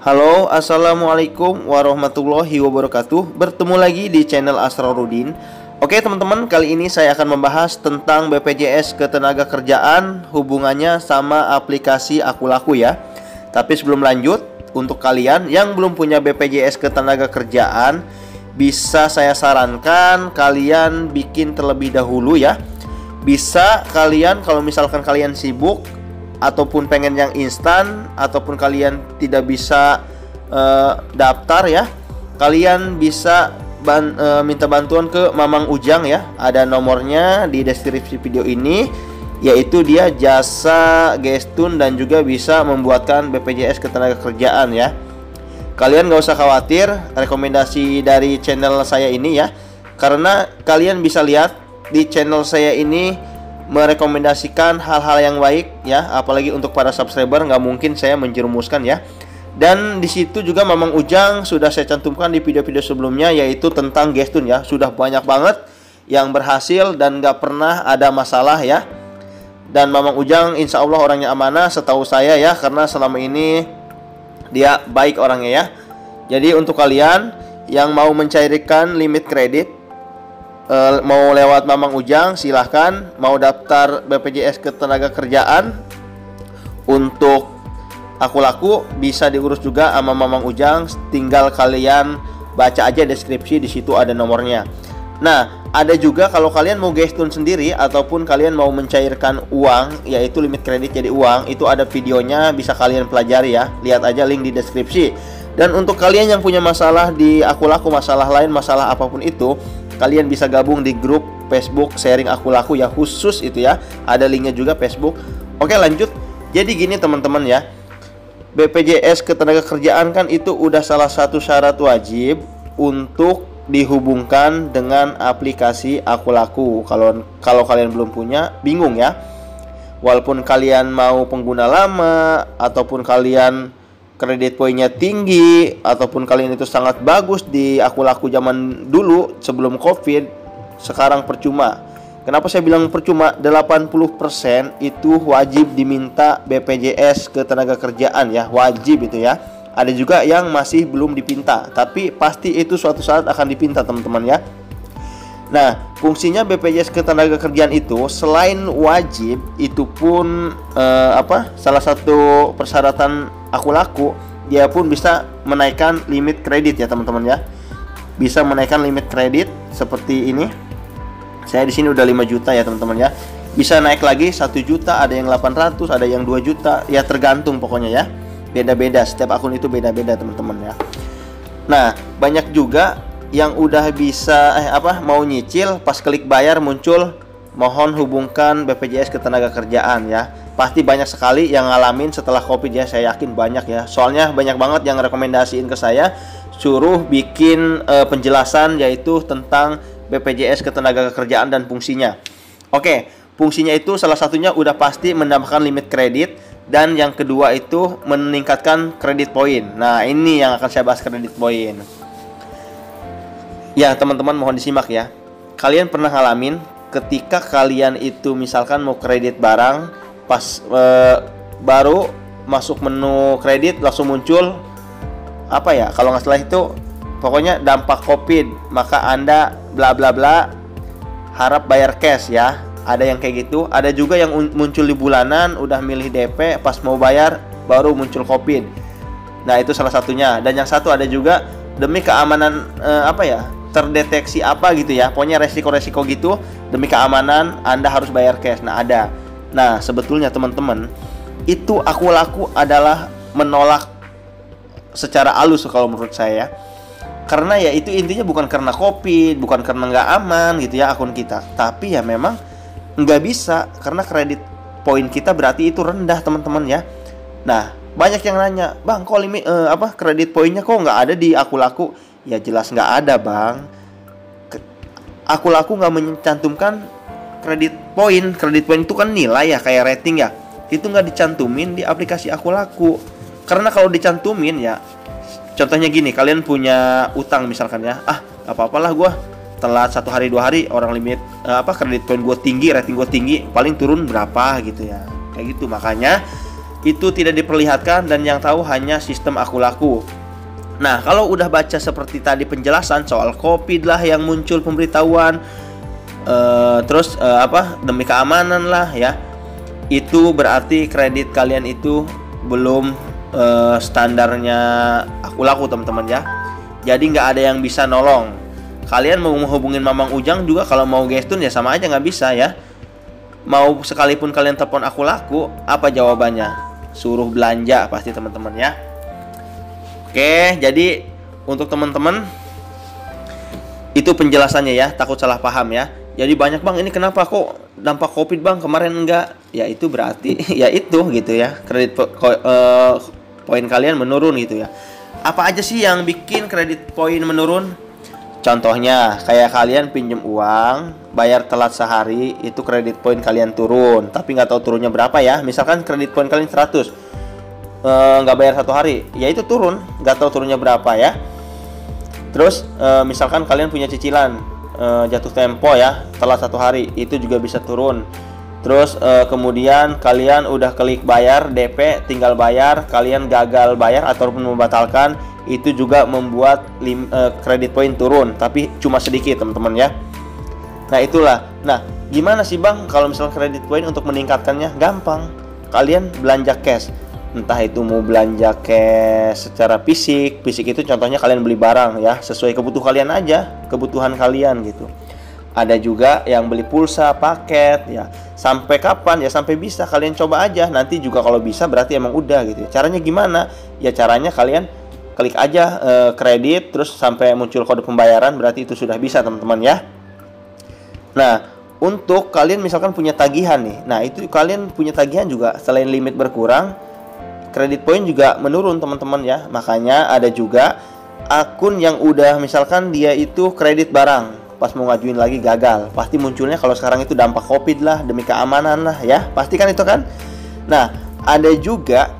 Halo, assalamualaikum warahmatullahi wabarakatuh. Bertemu lagi di channel Asrorudin. Oke teman-teman, kali ini saya akan membahas tentang BPJS Ketenagakerjaan, hubungannya sama aplikasi Akulaku ya. Tapi sebelum lanjut, untuk kalian yang belum punya BPJS Ketenagakerjaan, bisa saya sarankan kalian bikin terlebih dahulu ya. Bisa kalian, kalau misalkan kalian sibuk ataupun pengen yang instan, ataupun kalian tidak bisa daftar ya, kalian bisa minta bantuan ke Mamang Ujang ya. Ada nomornya di deskripsi video ini, yaitu dia jasa gestun dan juga bisa membuatkan BPJS Ketenagakerjaan ya. Kalian gak usah khawatir rekomendasi dari channel saya ini ya, karena kalian bisa lihat di channel saya ini merekomendasikan hal-hal yang baik ya, apalagi untuk para subscriber, nggak mungkin saya menjerumuskan ya. Dan di situ juga Mamang Ujang sudah saya cantumkan di video-video sebelumnya, yaitu tentang gestun ya. Sudah banyak banget yang berhasil dan nggak pernah ada masalah ya. Dan Mamang Ujang insya Allah orangnya amanah setahu saya ya, karena selama ini dia baik orangnya ya. Jadi untuk kalian yang mau mencairkan limit kredit, mau lewat Mamang Ujang silahkan. Mau daftar BPJS Ketenagakerjaan untuk Akulaku bisa diurus juga sama Mamang Ujang. Tinggal kalian baca aja deskripsi, di situ ada nomornya. Nah, ada juga kalau kalian mau gestun sendiri ataupun kalian mau mencairkan uang, yaitu limit kredit jadi uang, itu ada videonya, bisa kalian pelajari ya. Lihat aja link di deskripsi. Dan untuk kalian yang punya masalah di Akulaku, masalah lain, masalah apapun itu, kalian bisa gabung di grup Facebook sharing Akulaku ya, khusus itu ya. Ada linknya juga Facebook. Oke lanjut. Jadi gini teman-teman ya, BPJS Ketenagakerjaan kan itu udah salah satu syarat wajib untuk dihubungkan dengan aplikasi Akulaku. Kalau kalian belum punya, bingung ya. Walaupun kalian mau pengguna lama, ataupun kalian kredit poinnya tinggi, ataupun kalian itu sangat bagus di Akulaku zaman dulu sebelum Covid, sekarang percuma. Kenapa saya bilang percuma? 80% itu wajib diminta BPJS Ketenagakerjaan ya, wajib itu ya. Ada juga yang masih belum dipinta, tapi pasti itu suatu saat akan dipinta teman-teman ya. Nah, fungsinya BPJS Ketenagakerjaan itu selain wajib, itu pun salah satu persyaratan Akulaku, dia pun bisa menaikkan limit kredit ya teman-teman ya. Bisa menaikkan limit kredit seperti ini. Saya di sini udah 5 juta ya teman-teman ya. Bisa naik lagi 1 juta, ada yang 800, ada yang 2 juta, ya tergantung pokoknya ya. Beda-beda, setiap akun itu beda-beda teman-teman ya. Nah, banyak juga yang udah bisa mau nyicil, pas klik bayar muncul mohon hubungkan BPJS Ketenagakerjaan ya. Pasti banyak sekali yang ngalamin setelah Covid ya, saya yakin banyak ya. Soalnya banyak banget yang rekomendasiin ke saya suruh bikin penjelasan, yaitu tentang BPJS Ketenagakerjaan dan fungsinya. Oke, fungsinya itu salah satunya udah pasti menambahkan limit kredit, dan yang kedua itu meningkatkan kredit poin. Nah, ini yang akan saya bahas, kredit poin. Ya teman-teman, mohon disimak ya. Kalian pernah ngalamin ketika kalian itu misalkan mau kredit barang, pas baru masuk menu kredit langsung muncul kalau nggak salah itu pokoknya dampak Covid, maka Anda bla bla bla harap bayar cash ya. Ada yang kayak gitu. Ada juga yang muncul di bulanan, udah milih DP, pas mau bayar baru muncul Covid. Nah, itu salah satunya. Dan yang satu ada juga demi keamanan terdeteksi gitu ya, pokoknya resiko-resiko gitu, demi keamanan Anda harus bayar cash. Nah, ada. Nah, sebetulnya teman-teman, itu Akulaku adalah menolak secara halus kalau menurut saya. Karena ya itu intinya bukan karena Covid, bukan karena nggak aman gitu ya akun kita, tapi ya memang nggak bisa karena kredit poin kita berarti itu rendah teman-teman ya. Nah, banyak yang nanya, bang kok limit kredit poinnya kok nggak ada di Akulaku? Ya jelas nggak ada bang. Akulaku nggak mencantumkan kredit poin. Kredit poin itu kan nilai ya, kayak rating ya. Itu nggak dicantumin di aplikasi Akulaku. Karena kalau dicantumin ya, contohnya gini, kalian punya utang misalkan ya, nggak apa-apalah gue telat 1 hari 2 hari, orang limit kredit poin gue tinggi, rating gue tinggi, paling turun berapa gitu ya, kayak gitu. Makanya itu tidak diperlihatkan dan yang tahu hanya sistem Aku Laku. Nah, kalau udah baca seperti tadi penjelasan soal COVID lah yang muncul pemberitahuan, terus demi keamanan lah ya, itu berarti kredit kalian itu belum standarnya Aku Laku teman-teman ya. Jadi nggak ada yang bisa nolong. Kalian mau menghubungin Mamang Ujang juga kalau mau gestun ya sama aja nggak bisa ya. Mau sekalipun kalian telepon Aku Laku, apa jawabannya? Suruh belanja pasti teman-teman ya. Oke, jadi untuk teman-teman itu penjelasannya ya, takut salah paham ya. Jadi banyak bang, ini kenapa kok dampak COVID bang, kemarin enggak? Ya itu berarti ya itu gitu ya, kredit poin kalian menurun gitu ya. Apa aja sih yang bikin kredit poin menurun? Contohnya kayak kalian pinjem uang, bayar telat sehari, itu kredit poin kalian turun, tapi nggak tahu turunnya berapa ya. Misalkan kredit poin kalian 100, nggak bayar 1 hari, ya itu turun, nggak tahu turunnya berapa ya. Terus misalkan kalian punya cicilan jatuh tempo ya, telat 1 hari, itu juga bisa turun. Terus kemudian kalian udah klik bayar DP, tinggal bayar, kalian gagal bayar ataupun membatalkan, itu juga membuat kredit poin turun, tapi cuma sedikit teman-teman ya. Nah itulah. Nah gimana sih bang kalau misalnya kredit poin untuk meningkatkannya? Gampang, kalian belanja cash. Entah itu mau belanja cash secara fisik itu contohnya kalian beli barang ya, sesuai kebutuhan kalian gitu. Ada juga yang beli pulsa, paket ya. Sampai kapan ya? Sampai bisa, kalian coba aja. Nanti juga kalau bisa berarti emang udah gitu. Caranya gimana? Ya caranya kalian klik aja kredit, terus sampai muncul kode pembayaran, berarti itu sudah bisa teman-teman ya. Nah, untuk kalian misalkan punya tagihan nih. Nah, itu kalian punya tagihan juga, selain limit berkurang, kredit poin juga menurun teman-teman ya. Makanya ada juga akun yang udah misalkan dia itu kredit barang, pas mau ngajuin lagi gagal. Pasti munculnya kalau sekarang itu dampak COVID lah, demi keamanan lah ya. Pasti kan itu kan. Nah, ada juga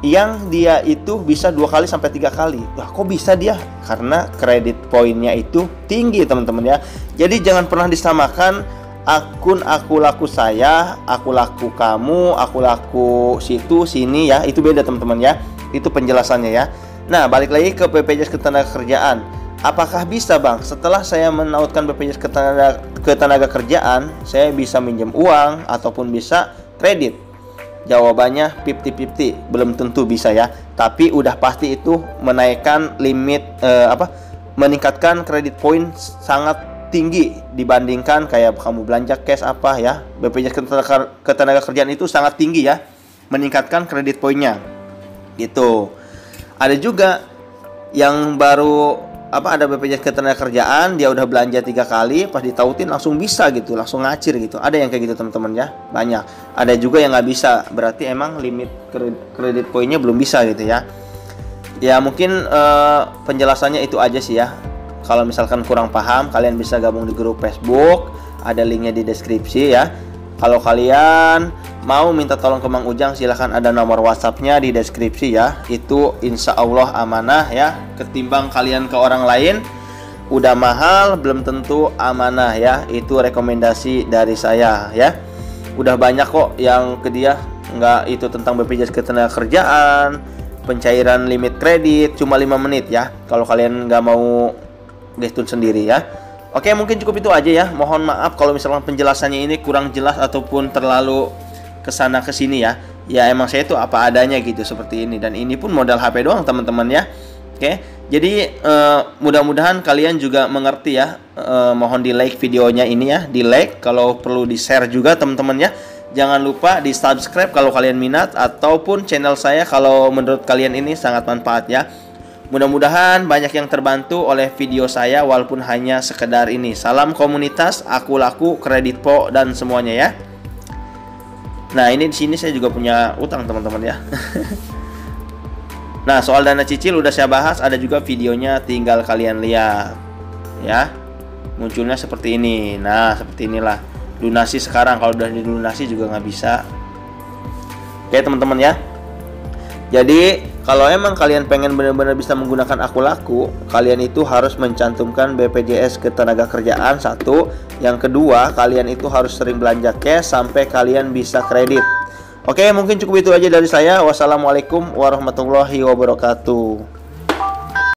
yang dia itu bisa 2 kali sampai 3 kali. Wah, kok bisa dia? Karena kredit poinnya itu tinggi teman-teman ya. Jadi jangan pernah disamakan akun Aku Laku saya, Aku Laku kamu, Aku Laku situ sini ya. Itu beda teman-teman ya. Itu penjelasannya ya. Nah, balik lagi ke BPJS Ketenagakerjaan. Apakah bisa bang, setelah saya menautkan BPJS Ketenagakerjaan, saya bisa minjem uang ataupun bisa kredit? Jawabannya 50-50, belum tentu bisa ya. Tapi udah pasti itu menaikkan limit meningkatkan kredit poin sangat tinggi dibandingkan kayak kamu belanja cash apa ya. BPJS Ketenagakerjaan itu sangat tinggi ya, meningkatkan kredit poinnya gitu. Ada juga yang baru ada BPJS Ketenagakerjaan, dia udah belanja 3 kali, pas ditautin langsung bisa gitu, langsung ngacir gitu. Ada yang kayak gitu teman-teman ya, banyak. Ada juga yang nggak bisa, berarti emang limit kredit poinnya belum bisa gitu ya. Ya mungkin penjelasannya itu aja sih ya. Kalau misalkan kurang paham, kalian bisa gabung di grup Facebook, ada linknya di deskripsi ya. Kalau kalian mau minta tolong ke Mang Ujang, silahkan, ada nomor WhatsAppnya di deskripsi ya. Itu insya Allah amanah ya. Ketimbang kalian ke orang lain, udah mahal belum tentu amanah ya. Itu rekomendasi dari saya ya. Udah banyak kok yang ke dia, nggak itu tentang BPJS Ketenagakerjaan, pencairan limit kredit cuma 5 menit ya. Kalau kalian nggak mau gestun sendiri ya. Oke, mungkin cukup itu aja ya. Mohon maaf kalau misalkan penjelasannya ini kurang jelas ataupun terlalu kesana kesini ya. Ya emang saya itu apa adanya gitu seperti ini. Dan ini pun modal HP doang teman-teman ya. Oke, jadi mudah-mudahan kalian juga mengerti ya. Mohon di like videonya ini ya, di like, kalau perlu di share juga teman-teman ya. Jangan lupa di subscribe kalau kalian minat, ataupun channel saya kalau menurut kalian ini sangat manfaat ya. Mudah-mudahan banyak yang terbantu oleh video saya walaupun hanya sekedar ini. Salam komunitas Aku Laku, Kredit Po dan semuanya ya. Nah, ini di sini saya juga punya utang teman-teman ya. Nah, soal dana cicil udah saya bahas, ada juga videonya, tinggal kalian lihat ya. Munculnya seperti ini. Nah, seperti inilah. Lunasi sekarang, kalau udah dilunasi juga nggak bisa. Oke teman-teman ya. Jadi kalau emang kalian pengen benar-benar bisa menggunakan Aku Laku, kalian itu harus mencantumkan BPJS Ketenagakerjaan satu. Yang kedua, kalian itu harus sering belanja cash sampai kalian bisa kredit. Oke, mungkin cukup itu aja dari saya. Wassalamualaikum warahmatullahi wabarakatuh.